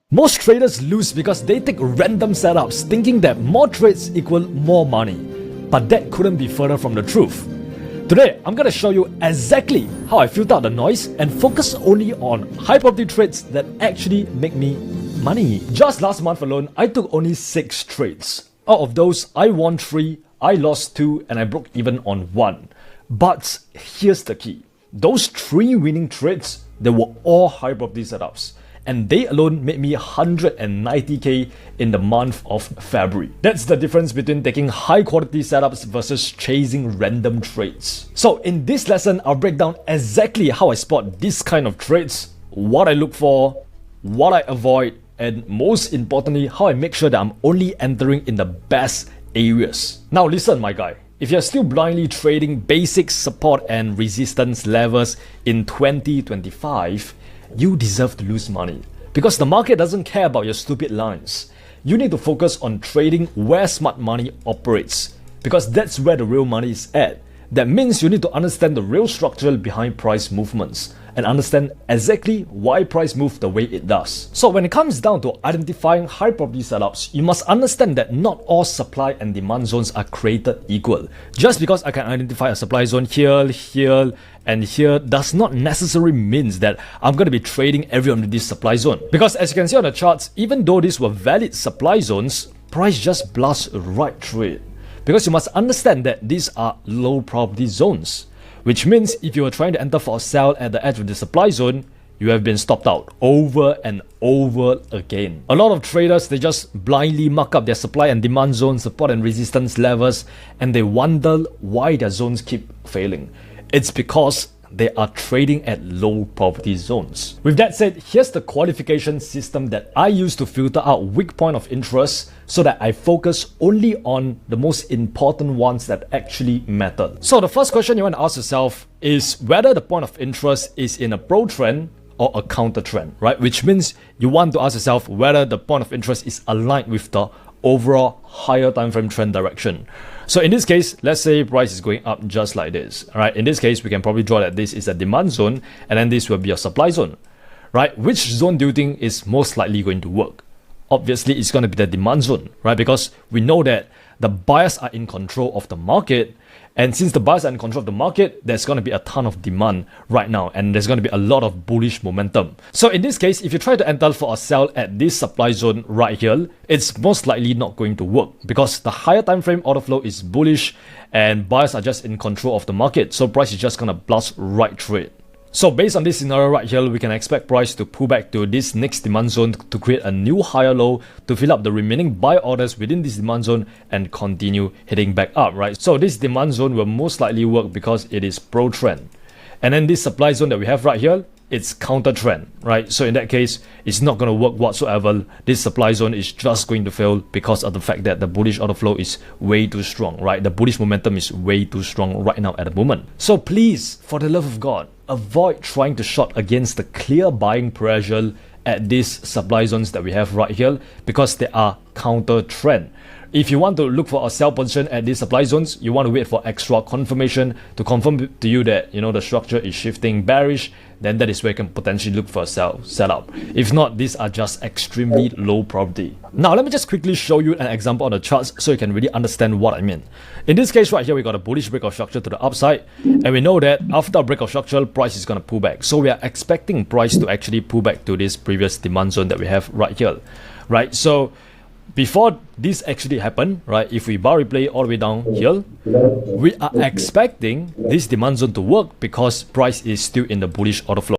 Most traders lose because they take random setups thinking that more trades equal more money. But that couldn't be further from the truth. Today, I'm gonna show you exactly how I filter out the noise and focus only on high probability trades that actually make me money. Just last month alone, I took only 6 trades. Out of those, I won 3, I lost 2, and I broke even on 1. But here's the key. Those 3 winning trades, they were all high probability setups. And they alone made me 190k in the month of February. That's the difference between taking high quality setups versus chasing random trades. So in this lesson, I'll break down exactly how I spot this kind of trades, what I look for, what I avoid, and most importantly, how I make sure that I'm only entering in the best areas. Now listen, my guy. If you're still blindly trading basic support and resistance levels in 2025, you deserve to lose money because the market doesn't care about your stupid lines. You need to focus on trading where smart money operates because that's where the real money is at. That means you need to understand the real structure behind price movements and understand exactly why price moves the way it does. So when it comes down to identifying high probability setups, you must understand that not all supply and demand zones are created equal. Just because I can identify a supply zone here, here, and here does not necessarily mean that I'm going to be trading every one of these supply zone. Because as you can see on the charts, even though these were valid supply zones, price just blasts right through it. Because you must understand that these are low probability zones, which means if you are trying to enter for a sell at the edge of the supply zone, you have been stopped out over and over again. A lot of traders, they just blindly mark up their supply and demand zones, support and resistance levels, and they wonder why their zones keep failing. It's because they are trading at low probability zones. With that said, here's the qualification system that I use to filter out weak point of interest so that I focus only on the most important ones that actually matter. So the first question you want to ask yourself is whether the point of interest is in a pro trend or a counter trend, right? Which means you want to ask yourself whether the point of interest is aligned with the overall higher time frame trend direction. So in this case, let's say price is going up just like this. All right, in this case, we can probably draw that this is a demand zone and then this will be a supply zone, right? Which zone do you think is most likely going to work? Obviously, it's going to be the demand zone, right? Because we know that the buyers are in control of the market. And since the buyers are in control of the market, there's going to be a ton of demand right now. And there's going to be a lot of bullish momentum. So in this case, if you try to enter for a sell at this supply zone right here, it's most likely not going to work because the higher time frame order flow is bullish and buyers are just in control of the market. So price is just going to blast right through it. So based on this scenario right here, we can expect price to pull back to this next demand zone to create a new higher low to fill up the remaining buy orders within this demand zone and continue heading back up, right? So this demand zone will most likely work because it is pro trend. And then this supply zone that we have right here, it's counter trend, right? So in that case, it's not going to work whatsoever. This supply zone is just going to fail because of the fact that the bullish order flow is way too strong, right? The bullish momentum is way too strong right now at the moment. So please, for the love of God, avoid trying to short against the clear buying pressure at these supply zones that we have right here because they are counter trend. If you want to look for a sell position at these supply zones, you want to wait for extra confirmation to confirm to you that the structure is shifting bearish, then that is where you can potentially look for a setup. If not, these are just extremely low probability. Now let me just quickly show you an example on the charts so you can really understand what I mean. In this case right here, we got a bullish break of structure to the upside, and we know that after a break of structure, price is going to pull back. So we are expecting price to actually pull back to this previous demand zone that we have right here, right? So before this actually happened, right, if we bar replay all the way down here, we are expecting this demand zone to work because price is still in the bullish order flow.